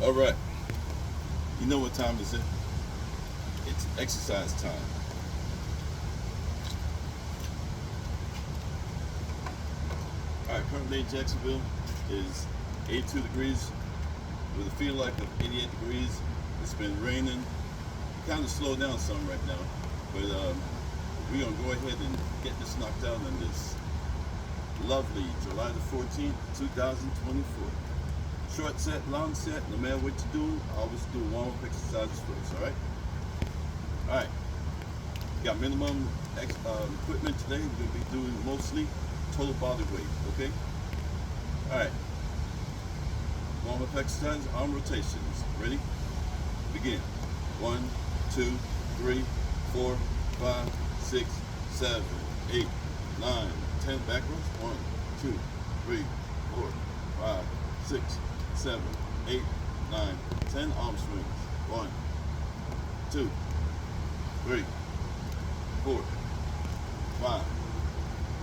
All right. You know what time is it? It's exercise time. All right, currently in Jacksonville is 82 degrees with a feel like of 88 degrees. It's been raining. Kind of slowed down some right now, but we're gonna go ahead and get this knocked out on this lovely July the 14th, 2024. Short set, long set, no matter what you do, always do warm-up exercises first, all right? All right, got minimum equipment today. We're gonna be doing mostly total body weight, okay? All right, warm-up exercises, arm rotations. Ready? Begin. 1, 2, 3, 4, 5, 6, 7, 8, 9, 10. Backwards. 1, 2, 3, 4, 5, 6, 7, 8, 9, 10. Arm swings. 1, 2, 3, 4, 5,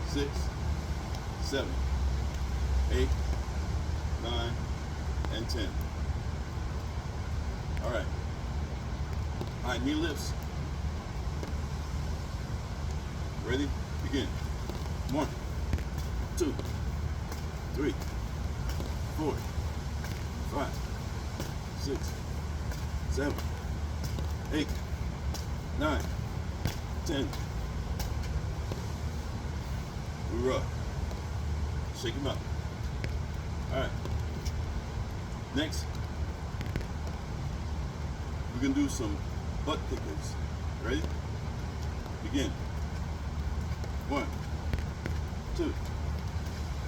6, 7, 8, 9, and 10. All right. All right, knee lifts. Ready? Begin. 1, 2, 3, 4, 5, 6, 7, 8, 9, 10. Ooorah. Shake them out. All right. Next, we're gonna do some butt kickers. Ready? Begin. 1, 2,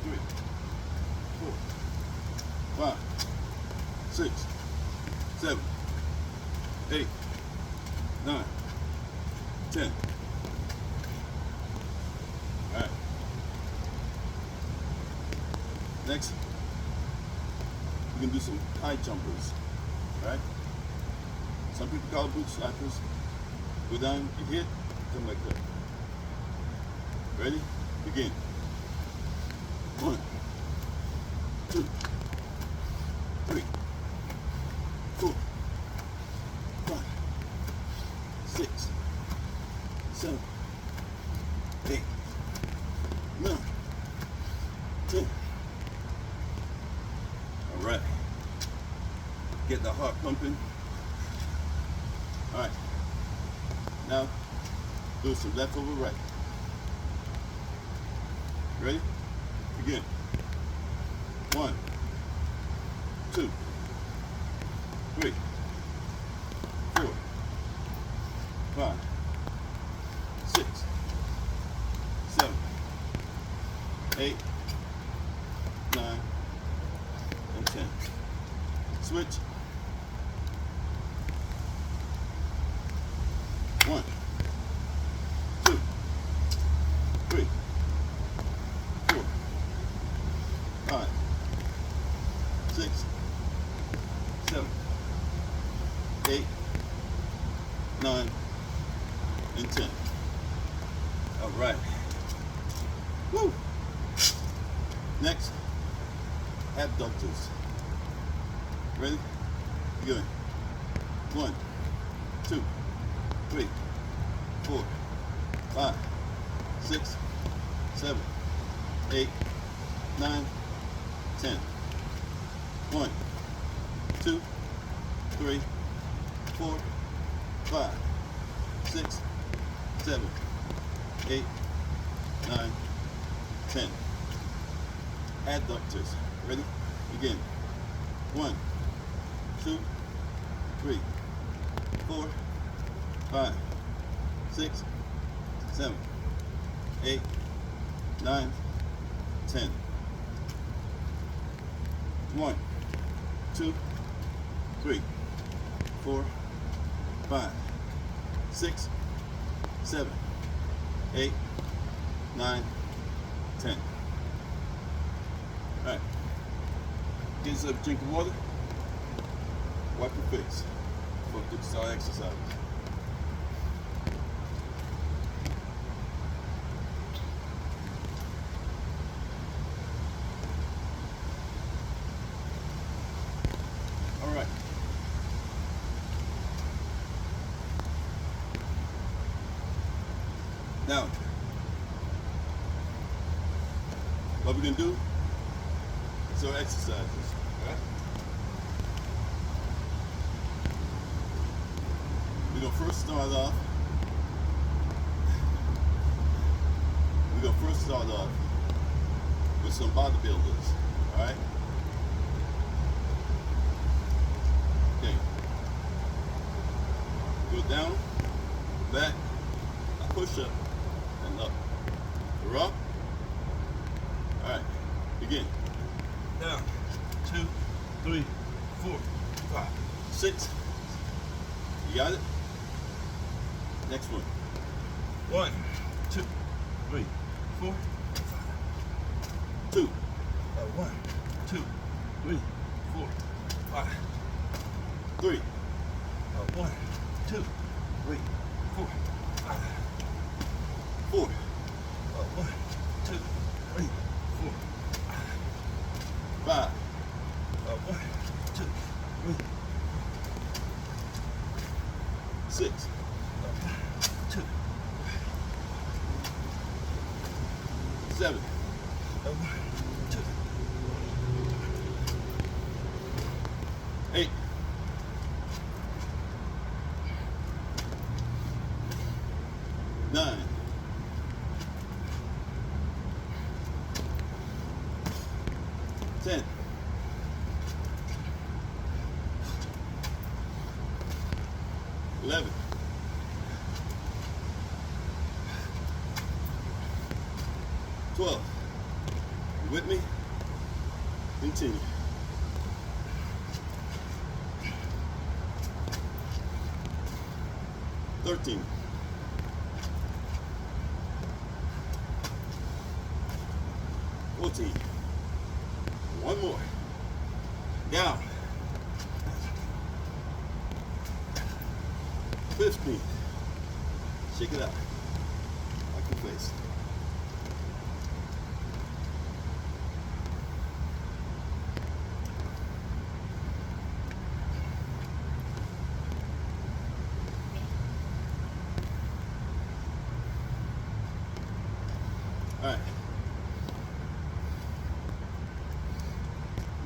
3, 4, 5, 6, 7, 8, 9, 10. All right. Next, we're gonna do some high jumpers. All right. Some people call it boot slappers. Go down, you hit, come like that. Ready? Begin. 1, 2, 3, 4, 5, 6, 7, 8, 9, 10. All right. Get the heart pumping. All right. Now, do some left over right. Ready? Begin. 1, 2, 3, 4, 5, 6, 7, 8, 9, and 10. Switch. 1, 2, 3, 4, 5, 6, 7, 8, 9, and 10. All right. Woo. Next, abductors. Ready? Good. 1, 2, 3, 4, 5, 6, 7, 8, 9, 10. 1, 2, 3, 4, 5, 6, 7, 8, 9, 10. Adductors. Ready? Begin. 1, 2, 3, 4, 5, 6, 7, 8, 9, 10. 1, 2, 3, 4, 5, 6, 7, 8, 9, 10. All right. Get yourself a drink of water. Wipe your face before you start exercising. All right. Now, what we're gonna do is our exercises. All right? We're gonna first start off. With some bodybuilders. All right. Okay. Go down, back, a push up, and up. We're up. All right. Begin. Down. 2, 3, 4, 5, 6. You got it? Next one. 1, 2, 3, 4, 5. 2. 1, 2, 3, 4, 5. 3. 1, 2, 3, 4, 5. 4. 1, 2, 3, 4, 5. 1, 2, 3. 6. 2. 7. 1, 2. 8. 9. 10. 11. 12. You with me? Continue. 13. 14. One more. Down. 15. Shake it out. Like your face. All right.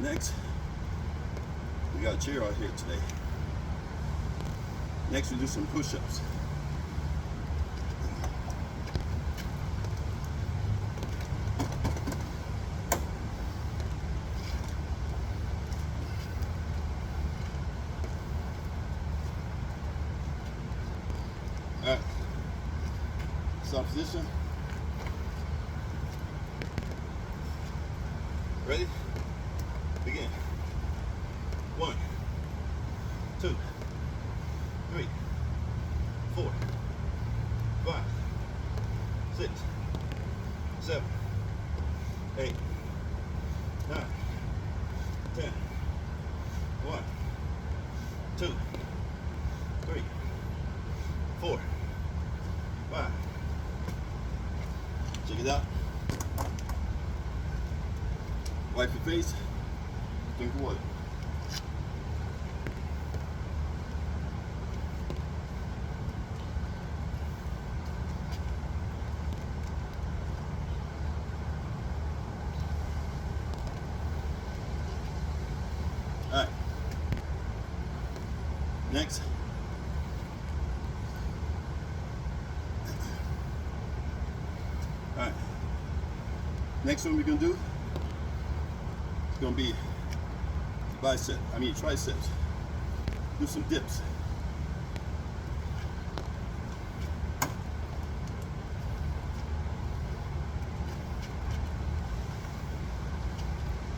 Next, we got a chair out here today. Next, we do some push-ups. All right. Stop position. Ready? Begin. 1, 2, 3, 4, 5, 6, 7, 8, 9, 10. 1, 2, 3, 4, 5. Check it out. Wipe your face. Drink water. All right. Next. All right. Next one we're gonna do. It's gonna be triceps. Do some dips.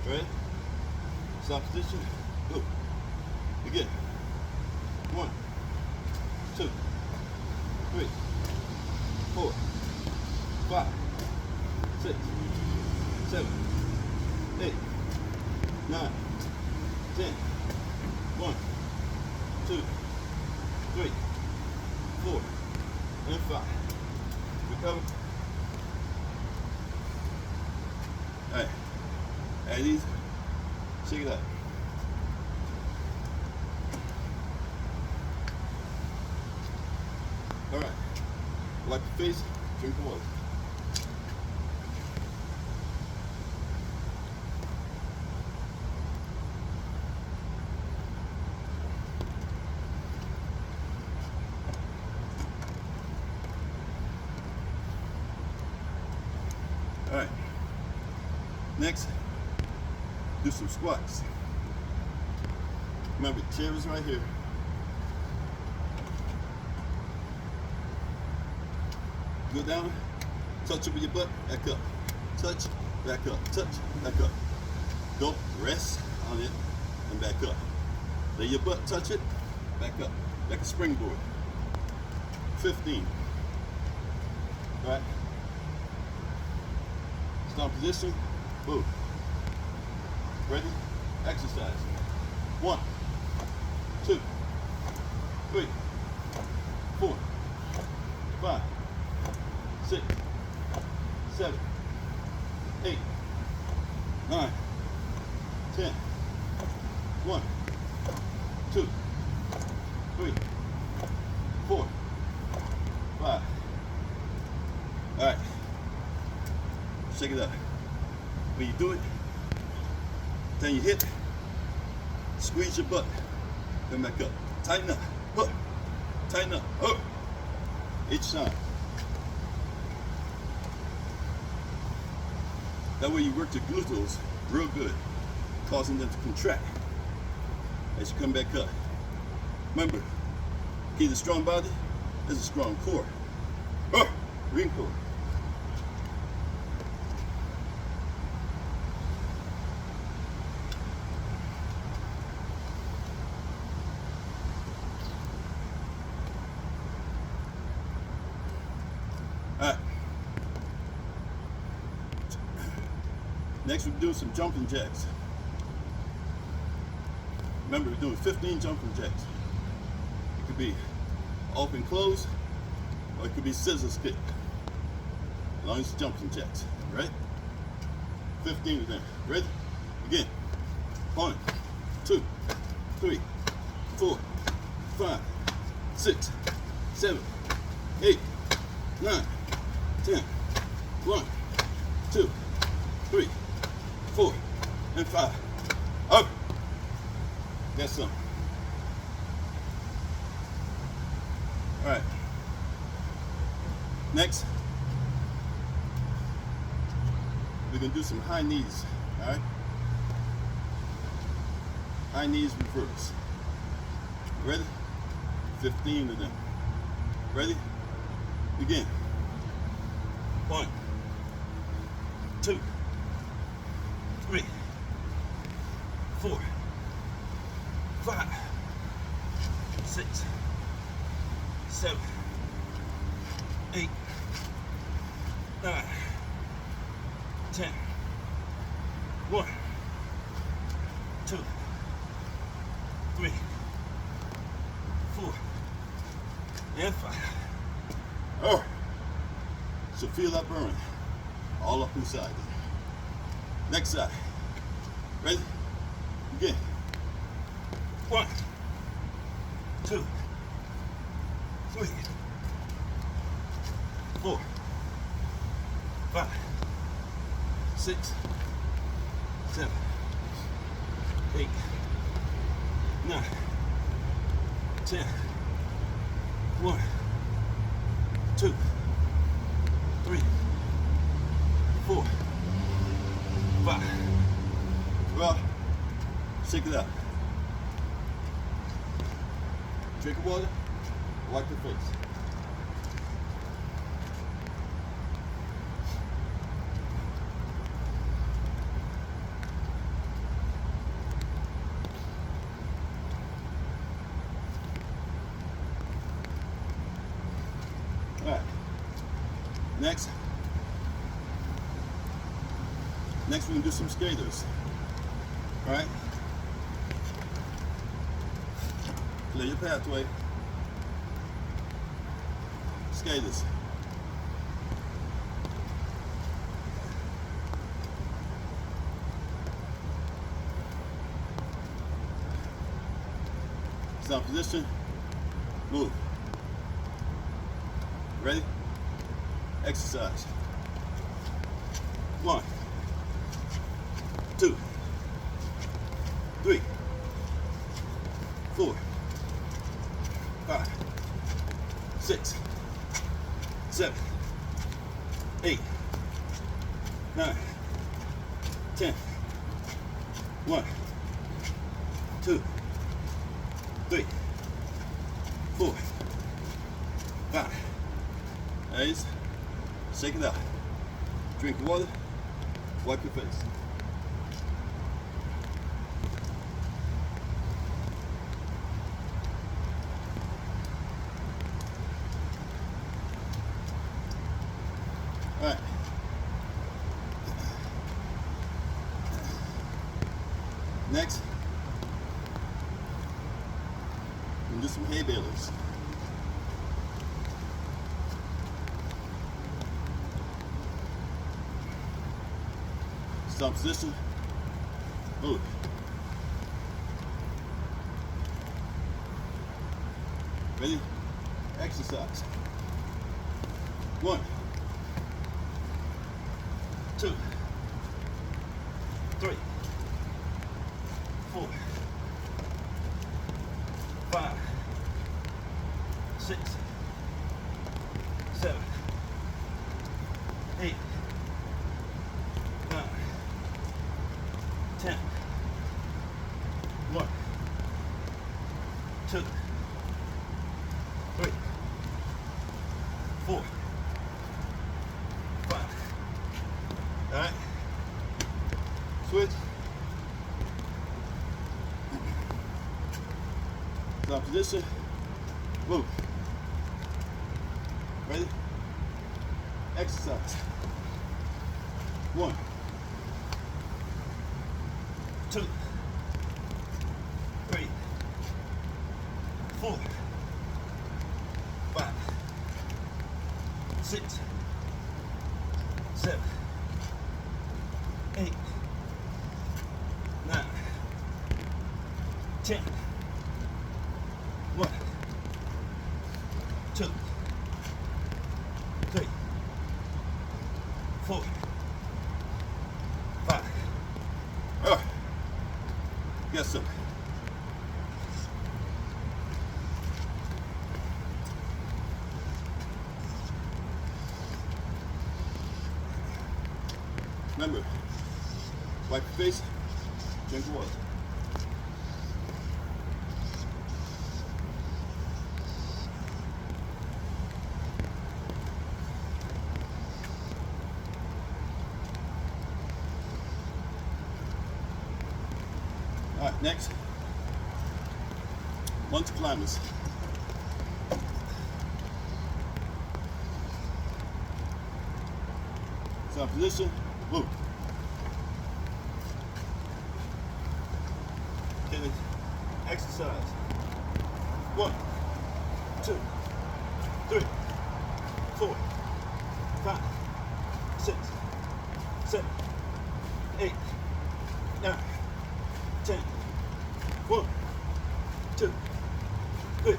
Ready? Stop position. Go. Begin. 1, 2, 3, 4, 5, 6, 7, 8, 9, 10. 1, 2, 3, 4, and 5. Recover. All right. Add these. Shake it out. All right. Wipe your face. Drink the water. All right. Next, do some squats. Remember, the chair is right here. Go down, touch it with your butt, back up. Touch, back up, touch, back up. Don't rest on it and back up. Let your butt touch it, back up, like a springboard. 15. All right. Stop position, move. Ready? Exercise. 1, 2, 3, 4, 5, 6, 7, 8, 9, 10. 1, 2, 3, 4, 5. All right. Check it out. When you do it, then you hit, squeeze your butt, come back up. Tighten up, hook, tighten up, hook. Each time. That way you work the glutes real good, causing them to contract as you come back up. Remember, keep a strong body, there's a strong core. Ring core. All right. Next, we're doing some jumping jacks. Remember, we're doing 15 jumping jacks. It could be open close, or it could be scissors kick. As long as it's jumping jacks, right? 15 of them. Ready? Again. 1, 2, 3, 4, 5, 6, 7, 8, 9, 10. 1, 2, 3, 4, and 5. Up. That's some. All right. Next, we're gonna do some high knees. All right. High knees reverse. Ready? 15 of them. Ready? Begin. 1, 2, 3, 4, 5, 6, 7, 8, 9, 10. 1, 2, 3, 4, and 5. Oh, so feel that burn all up inside. Next side. Ready? Begin. 1, 2, 3, 4, 5, 6, 7, 8, 9, 10. 1, 2, 3, 4, 5. Well, shake it out. Drink of water, wipe your face. All right. Next we can do some skaters. All right. Clear your pathway. Skaters. Stop position. Move. Ready? exercise. 1, 2, 3, 4, 5, 6, 7, 8, 9, 10. 1, 2, 3, 4, 5. Nice. Shake it out. Drink water. Wipe your face. All right. Next, we'll do some hay balers. Stop position. Move. Ready? Exercise. 1, 2, 3, 4, 5, 6, 7, 8, 9, 10. 1, 2, 3, 4, 5. All right. Switch. Stop position. Move. Ready? Exercise. 1, 2, 3, 4, 5, 6, 7, 8, 9, 10. 1, 2, 3, 4, 5. All right. Yes, sir. Remember, wipe your face, drink water. All right, next, mountain climbers. Stop position, move. Okay, exercise. 1, 2, 3, 4, 5, 6, 7, 8, 9, 10. 1, 2, 3,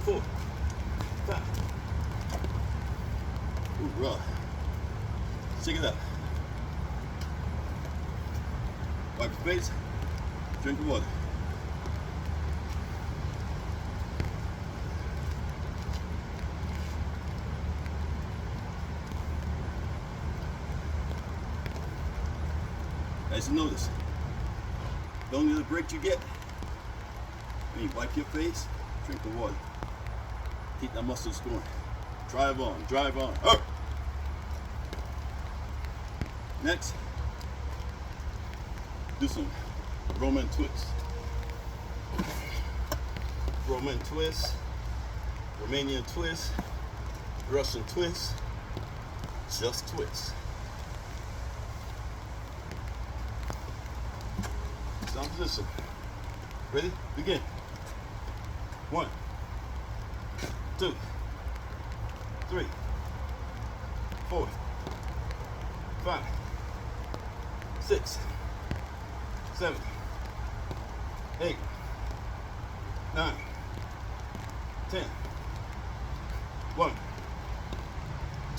4, 5. Ooorah. Shake it up. Wipe your face. Drink your water. As you notice, the only other break you get, when you wipe your face, drink the water. Keep that muscles going. Drive on, drive on. Up. Next, do some Roman twists. Roman twist, Romanian twist, Russian twist, just twist. Stop position. Ready? Begin. 1, 2, 3, 4, 5, 6, 7, 8, 9, 10. 1,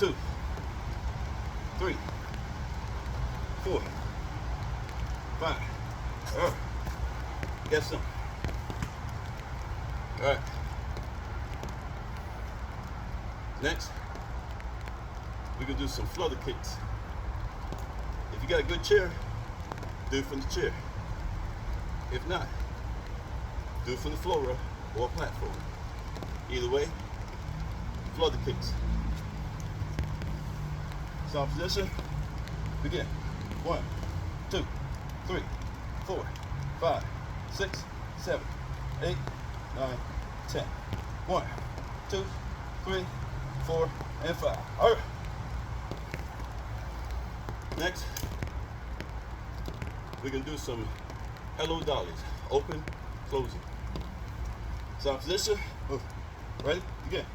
2, 3, 4, 5. Get some. All right. Next, we can do some flutter kicks. If you got a good chair, do it from the chair. If not, do it from the floor or platform. Either way, flutter kicks. Soft position. Begin. 1, 2, 3, 4, 5, 6, 7, 8, 9, 10. 1, 2, 3, 4, and 5. All right. Next, we can do some hello dollies. Open, closing. Soft position. Move. Ready? Begin.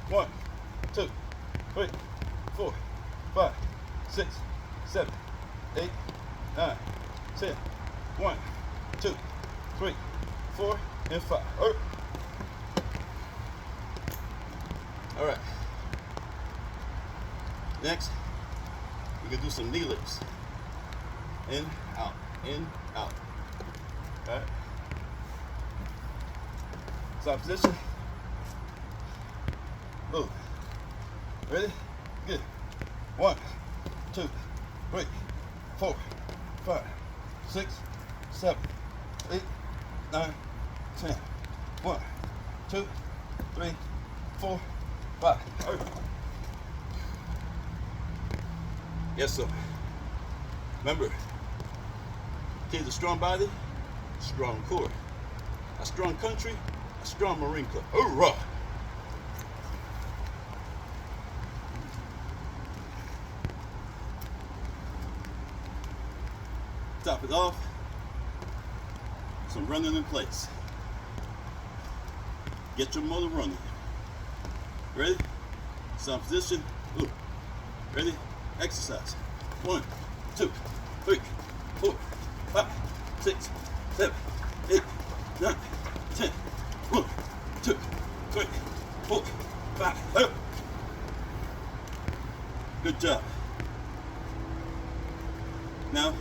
1, 2, 3, 4, 5, 6, 7, 8, 9, 10. 1, 2, 3, 4, and 5. All right. Next, we can do some knee lifts. In, out, in, out. All right. Soft position. Move. Ready? Good. 1, 2, 3, 4, 5, 6, 7, 8, 9, 10. 1, 2, 3, 4, 5. All right. Yes, sir. Remember, kids, a strong body, strong core. A strong country, a strong Marine Corps. Ooorah! Top it off. Some running in place. Get your motor running. Ready? Some position. Ooh. Ready? Exercise. 1, 2, 3, 4, 5, 6, 7, 8, 9, 10. 1, 2, 3, 4, 5. Good job. Now,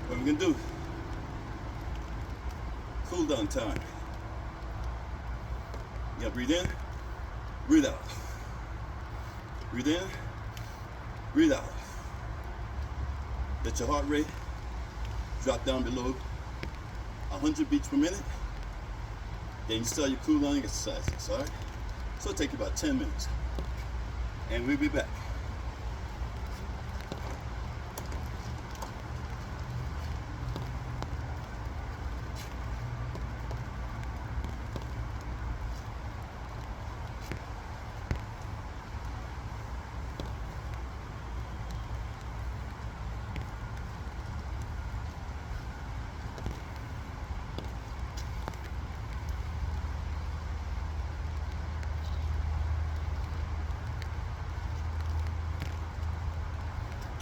what we're gonna do? Cool down time. You gotta breathe in, breathe out. Breathe in, breathe out. Let your heart rate drop down below 100 beats per minute. Then you start your cool down exercises, all right? So it'll take you about 10 minutes. And we'll be back.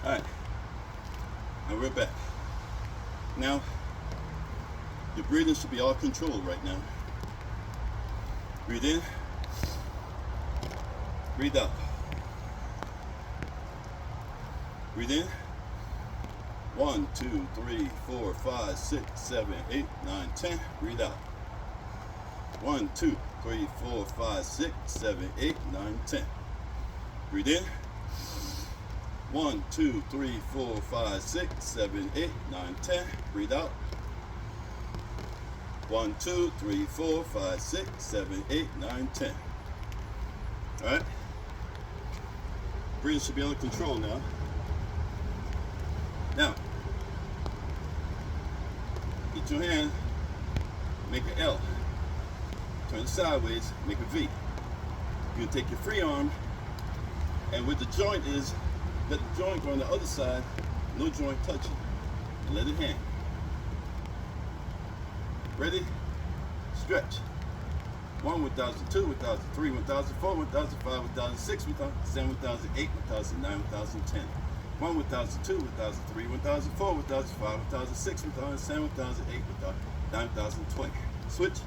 All right, and we're back. Now, your breathing should be all controlled right now. Breathe in, breathe out. Breathe in. 1, 2, 3, 4, 5, 6, 7, 8, 9, 10. Breathe out. 1, 2, 3, 4, 5, 6, 7, 8, 9, 10. Breathe in. 1, 2, 3, 4, 5, 6, 7, 8, 9, 10. Breathe out. 1, 2, 3, 4, 5, 6, 7, 8, 9, 10. All right. Breathing should be under control now. Now, get your hand, make an L. Turn it sideways, make a V. You're gonna take your free arm, and where the joint is, let the joint go on the other side, no joint touching, and let it hang. Ready? Stretch. 1, 1002, 1003, 1004, 1005, 1006, 1007, 1008, 1009, 1010. 1, 1002, 1003, 1004, 1005, 1006, 1007, 1008, 1009, 1020. Switch.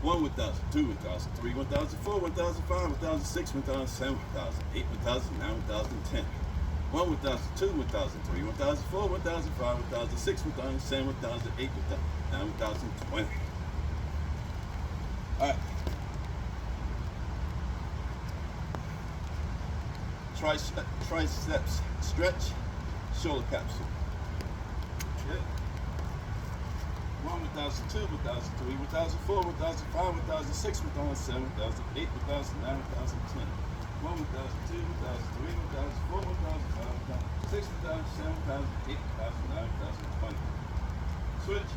1, 1,000, 2, 1,000, 3, 1,000, 4, 1,005, 1,006, 1,007, 1,008, 1,009, 1,010. 1, 1,002, 1,003, 1,004, 1,005, 1,006, 1,007, 1,008, 1,009, 1,020. All right. Triceps stretch, shoulder capsule. Okay. 1, 1,002, 1,003, 1,004, 1,005, 1,006, 1,007, 1,008, 1,009, 1,010. 1, 1,002, 1,003, 1,004, 1,005, 1,006, 1,007, 1,008, 1,009, 1,020. Switch.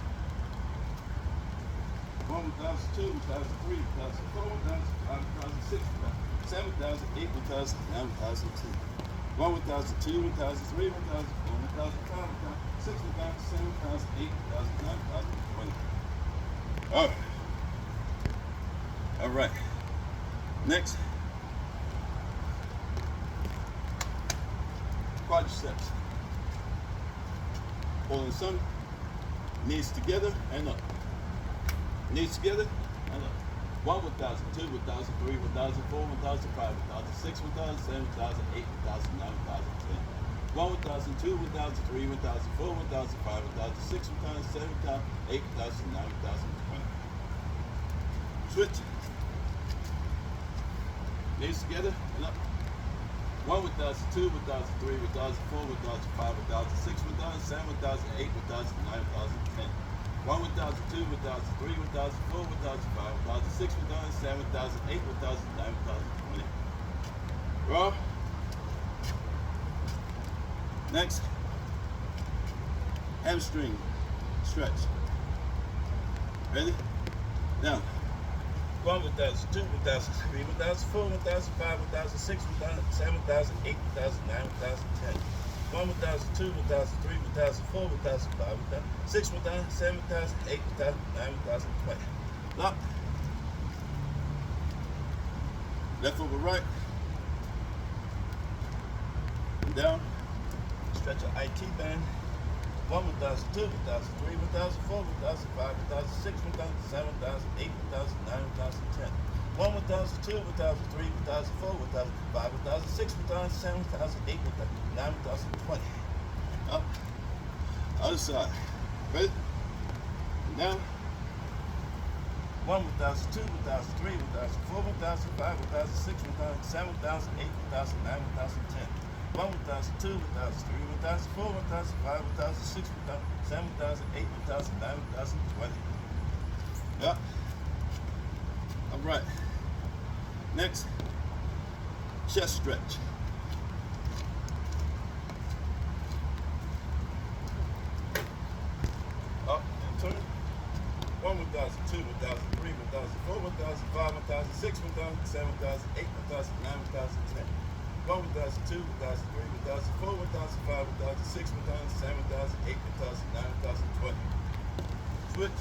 1, 1,002, 1,003, 1,004, 1,005, 1,006, 1,007, 1,008, 1,009, 1,010. 1, 1,002, 1,003, 1,004, 1,005, 1,006, 1,007, 1,008, 1,009, 1,020. All right. Next. Quadriceps. Pulling some knees together and up. Knees together and up. 1, 1,002, 1,003, 1,004, 1,005, 1,006, 1,007, 1,008, 1,009, 1,010. 1, 1,002, 1,003, 1,004, 1,005, 1,006, 1,007, 1,008, 1,009, 1,020. Switch. Knees together and up. 1, 1,002, 1,003, 1,004, 1,005, 1,006, 1,007, 1,008, 1,009, 1,010. 1, 1,002, 1,003, 1,004, 1,005, 1,006, 1,007, 1,008, 1,009, 1,020. Raw. Next, hamstring stretch. Ready? Down. 1, 1,002, 1,003, 1,004, 1,005, 1,006, 1,007, 1,008, 1,009, 1,010. 1, 1,002, 1,003, 1,004, 1,005, 1,006, 1,007, 1,008, 1,009, 1,020. Lock. Left over right. And down. Stretch your IT band. 1, 1,002, 1,003, 1,004, 1,005, 1,006, 1,007, 1,008, 1,009, 1,010. 1, 1,002, 1,003, 1,004, 1,005, 1,006, 1,007, 1,008, 1,009, 1,020. Up. Other side. Ready? And down. 1, 1,002, 1,003, 1,004, 1,005, 1,006, 1,007, 1,008, 1,009, 1,010. 1, 1,002, 1,003, 1,004, 1,005, 1,006, 1,007, 1,008, 1,009, 1,020. Yep. All right. Next, chest stretch. Up and turn. 1, 1,002, 1,003, 1,004, 1,005, 1,006, 1,007, 1,008, 1,009, 1,010. 1, 1,002, 1,003, 1,004, 1,005, 1,006, 1,007, 1,008, 1,009, 1,020. Switch.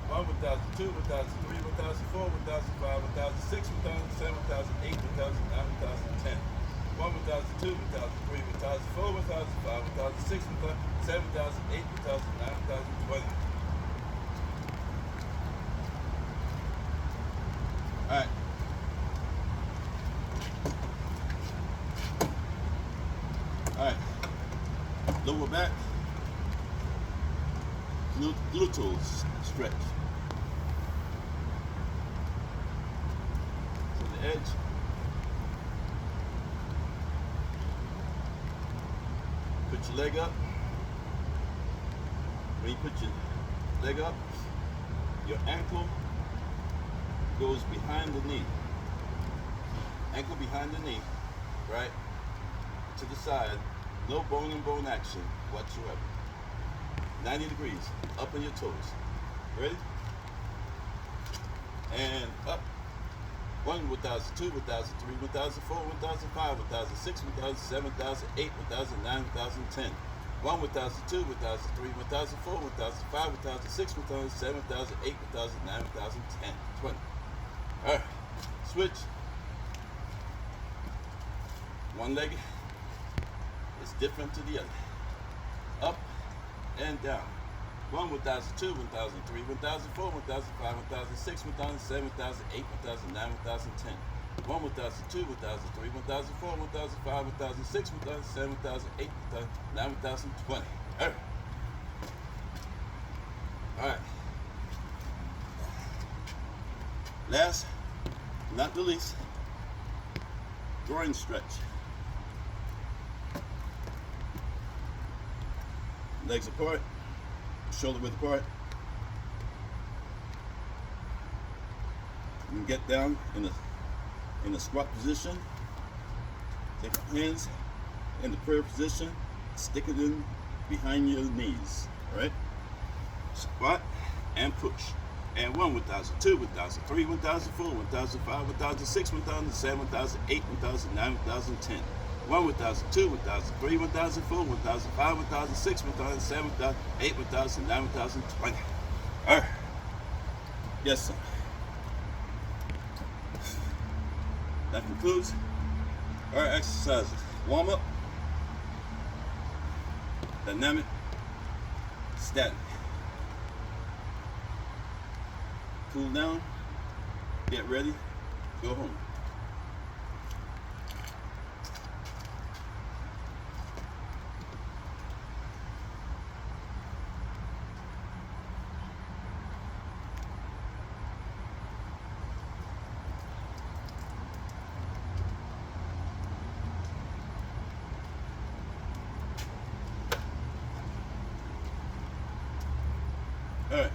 1, 1,002, 1,003, 1,004, 1,005, 1,006, 1,007, 1,008, 1,009, 1,010. 1, 1,002, 1,003, 1,004, 1,005, 1,006, 1,007, 1,008, 1,009, 1,020. All right. All right. Lower back. Gluteals stretch. To the edge. Put your leg up. When you put your leg up, your ankle goes behind the knee. Ankle behind the knee, right? To the side. No bone and bone action whatsoever. 90 degrees, up on your toes. Ready? And up. 1, 1,002, 1,003, 1,004, 1,005, 1,006, 1,007, 1,008, 1,009, 1,010. 1, 1,002, 1,003, 1,004, 1,005, 1,006, 1,007, 1,008, 1,009, 1,010. 20. All right. Switch. One leg is different to the other. Up and down. 1, 1002, 1003, 1004, 1005, 1006, 1007, 1008, 1009, 1010. 1, 1002, 1003, 1004, 1005, 1006, 1007, 1008, 1009, 1020. All right. Last, not the least, groin stretch. Legs apart, shoulder width apart. You can get down in a squat position. Take your hands in the prayer position, stick it in behind your knees. All right? Squat and push. And 1, 1002, 1003, 1004, 1005, 1006, 1007, 1008, 1009, 1010. 1, 1002, 1003, 1004, 1005, 1006, 1007, 1008, 1009, 1020. All right. Yes, sir. That concludes our exercises. Warm up, dynamic, static. Cool down, get ready, go home. All right.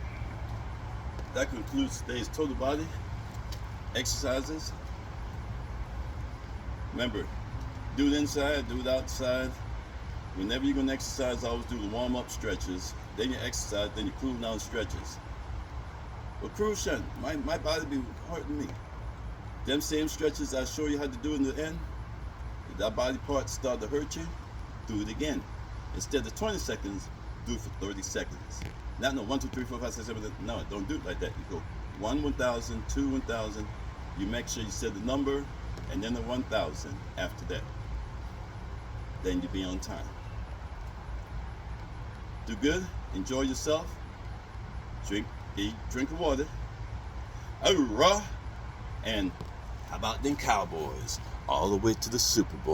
That concludes today's total body exercises. Remember, do it inside, do it outside. Whenever you're going to exercise, always do the warm-up stretches. Then you exercise, then you cool down stretches. But crucial, my body be hurting me. Them same stretches I show you how to do in the end, if that body part start to hurt you, do it again. Instead of 20 seconds, do it for 30 seconds. Not no 1, 2, 3, 4, 5, 6, 7, 8. No, don't do it like that. You go 1, 1000, 2, 1000. You make sure you set the number and then the 1000 after that. Then you'll be on time. Do good. Enjoy yourself. Drink of water. Ooorah. And how about them Cowboys? All the way to the Super Bowl.